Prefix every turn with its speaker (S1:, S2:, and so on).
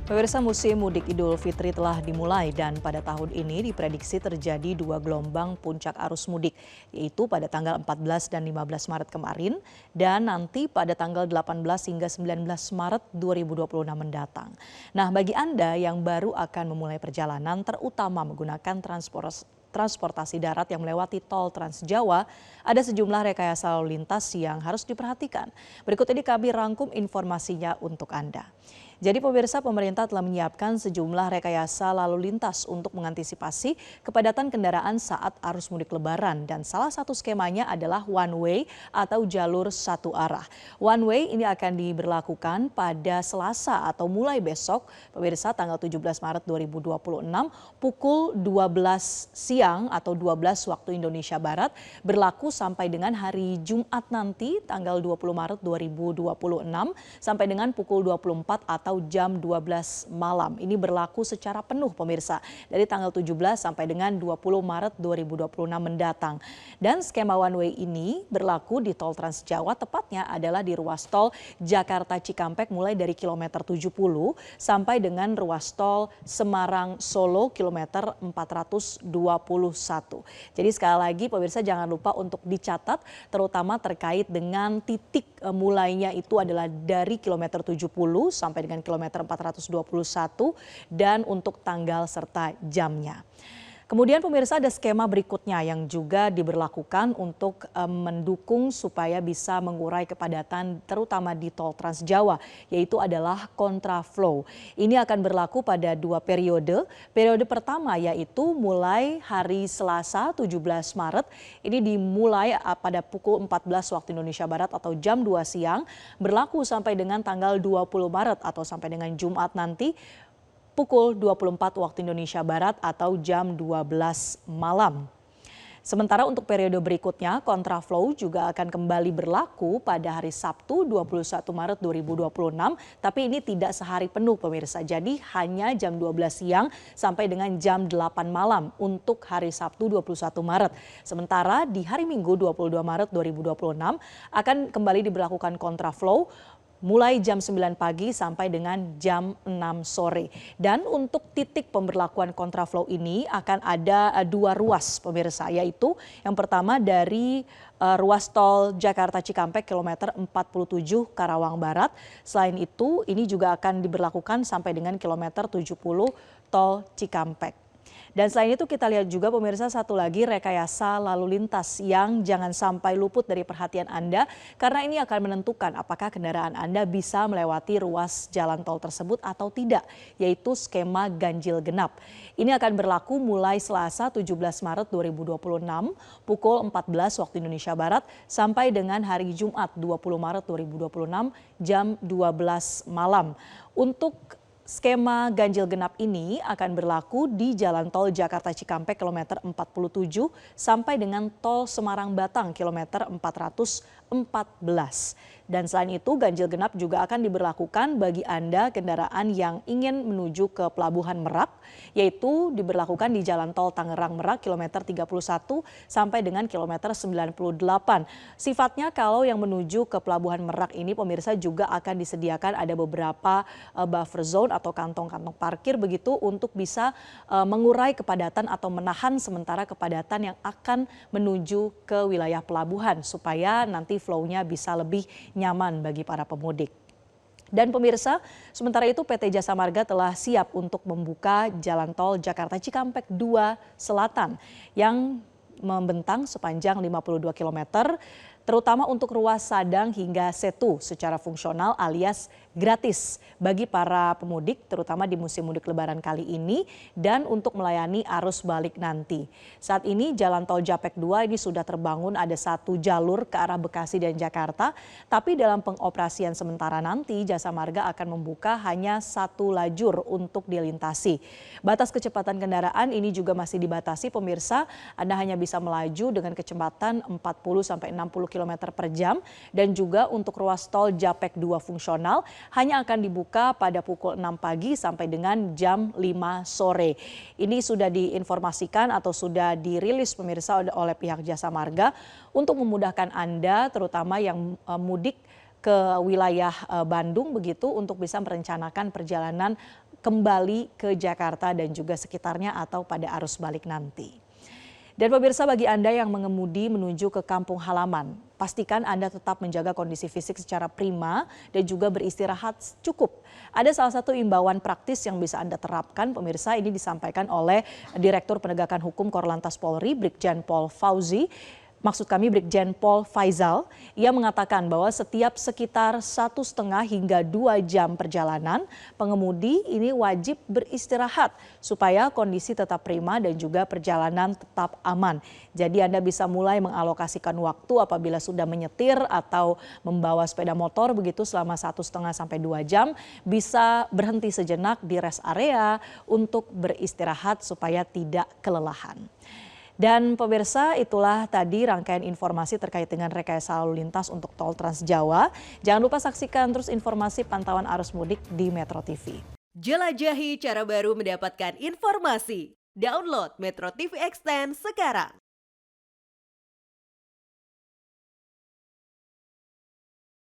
S1: Pemirsa, musim mudik Idul Fitri telah dimulai dan pada tahun ini diprediksi terjadi dua gelombang puncak arus mudik, yaitu pada tanggal 14 dan 15 Maret kemarin dan nanti pada tanggal 18 hingga 19 Maret 2026 mendatang. Nah, bagi Anda yang baru akan memulai perjalanan terutama menggunakan transportasi darat yang melewati tol Trans Jawa, ada sejumlah rekayasa lalu lintas yang harus diperhatikan. Berikut ini kami rangkum informasinya untuk Anda. Jadi pemirsa, pemerintah telah menyiapkan sejumlah rekayasa lalu lintas untuk mengantisipasi kepadatan kendaraan saat arus mudik lebaran dan salah satu skemanya adalah one way atau jalur satu arah. One way ini akan diberlakukan pada Selasa atau mulai besok pemirsa tanggal 17 Maret 2026 pukul 12 siang atau 12 waktu Indonesia Barat berlaku sampai dengan hari Jumat nanti tanggal 20 Maret 2026 sampai dengan pukul 24 atau jam 12 malam. Ini berlaku secara penuh pemirsa dari tanggal 17 sampai dengan 20 Maret 2026 mendatang. Dan skema one way ini berlaku di tol Trans Jawa, tepatnya adalah di ruas tol Jakarta Cikampek mulai dari kilometer 70 sampai dengan ruas tol Semarang Solo kilometer 421. Jadi sekali lagi pemirsa jangan lupa untuk dicatat terutama terkait dengan titik mulainya itu adalah dari kilometer 70 sampai dengan kilometer 421 dan untuk tanggal serta jamnya. Kemudian pemirsa ada skema berikutnya yang juga diberlakukan untuk mendukung supaya bisa mengurai kepadatan terutama di tol Trans Jawa, yaitu adalah kontraflow. Ini akan berlaku pada dua periode. Periode pertama yaitu mulai hari Selasa 17 Maret, ini dimulai pada pukul 14 waktu Indonesia Barat atau jam 2 siang, berlaku sampai dengan tanggal 20 Maret atau sampai dengan Jumat nanti pukul 24 waktu Indonesia Barat atau jam 12 malam. Sementara untuk periode berikutnya, kontraflow juga akan kembali berlaku pada hari Sabtu 21 Maret 2026, tapi ini tidak sehari penuh pemirsa. Jadi hanya jam 12 siang sampai dengan jam 8 malam untuk hari Sabtu 21 Maret. Sementara di hari Minggu 22 Maret 2026 akan kembali diberlakukan kontraflow mulai jam 9 pagi sampai dengan jam 6 sore. Dan untuk titik pemberlakuan kontraflow ini akan ada dua ruas pemirsa, yaitu yang pertama dari ruas tol Jakarta Cikampek kilometer 47 Karawang Barat. Selain itu ini juga akan diberlakukan sampai dengan kilometer 70 tol Cikampek. Dan selain itu kita lihat juga pemirsa satu lagi rekayasa lalu lintas yang jangan sampai luput dari perhatian Anda karena ini akan menentukan apakah kendaraan Anda bisa melewati ruas jalan tol tersebut atau tidak, yaitu skema ganjil genap. Ini akan berlaku mulai Selasa 17 Maret 2026 pukul 14 waktu Indonesia Barat sampai dengan hari Jumat 20 Maret 2026 jam 12 malam. Untuk skema ganjil genap ini akan berlaku di jalan tol Jakarta Cikampek kilometer 47 sampai dengan tol Semarang Batang kilometer 414. Dan selain itu ganjil genap juga akan diberlakukan bagi Anda kendaraan yang ingin menuju ke Pelabuhan Merak, yaitu diberlakukan di jalan tol Tangerang Merak kilometer 31 sampai dengan kilometer 98. Sifatnya kalau yang menuju ke Pelabuhan Merak ini pemirsa juga akan disediakan ada beberapa buffer zone atau kantong-kantong parkir begitu untuk bisa mengurai kepadatan atau menahan sementara kepadatan yang akan menuju ke wilayah pelabuhan supaya nanti flow-nya bisa lebih nyaman bagi para pemudik. Dan pemirsa, sementara itu PT Jasa Marga telah siap untuk membuka jalan tol Jakarta Cikampek 2 Selatan yang membentang sepanjang 52 km terutama untuk ruas Sadang hingga Setu secara fungsional alias gratis bagi para pemudik terutama di musim mudik lebaran kali ini dan untuk melayani arus balik nanti. Saat ini jalan tol Japek 2 ini sudah terbangun ada satu jalur ke arah Bekasi dan Jakarta, tapi dalam pengoperasian sementara nanti Jasa Marga akan membuka hanya satu lajur untuk dilintasi. Batas kecepatan kendaraan ini juga masih dibatasi pemirsa, Anda hanya bisa melaju dengan kecepatan 40 sampai 60 km per jam dan juga untuk ruas tol Japek 2 fungsional hanya akan dibuka pada pukul 6 pagi sampai dengan jam 5 sore. Ini sudah diinformasikan atau sudah dirilis pemirsa oleh pihak Jasa Marga untuk memudahkan Anda terutama yang mudik ke wilayah Bandung begitu untuk bisa merencanakan perjalanan kembali ke Jakarta dan juga sekitarnya atau pada arus balik nanti. Dan pemirsa, bagi Anda yang mengemudi menuju ke kampung halaman, pastikan Anda tetap menjaga kondisi fisik secara prima dan juga beristirahat cukup. Ada salah satu imbauan praktis yang bisa Anda terapkan, pemirsa. Ini disampaikan oleh Direktur Penegakan Hukum Korlantas Polri, Brigjen Pol Fauzi. Maksud kami Brigjen Pol Faizal. Ia mengatakan bahwa setiap sekitar 1,5 hingga 2 jam perjalanan, pengemudi ini wajib beristirahat supaya kondisi tetap prima dan juga perjalanan tetap aman. Jadi Anda bisa mulai mengalokasikan waktu apabila sudah menyetir atau membawa sepeda motor begitu selama 1,5 sampai 2 jam, bisa berhenti sejenak di rest area untuk beristirahat supaya tidak kelelahan. Dan pemirsa, itulah tadi rangkaian informasi terkait dengan rekayasa lalu lintas untuk tol Trans Jawa. Jangan lupa saksikan terus informasi pantauan arus mudik di Metro TV.
S2: Jelajahi cara baru mendapatkan informasi. Download Metro TV Extend sekarang.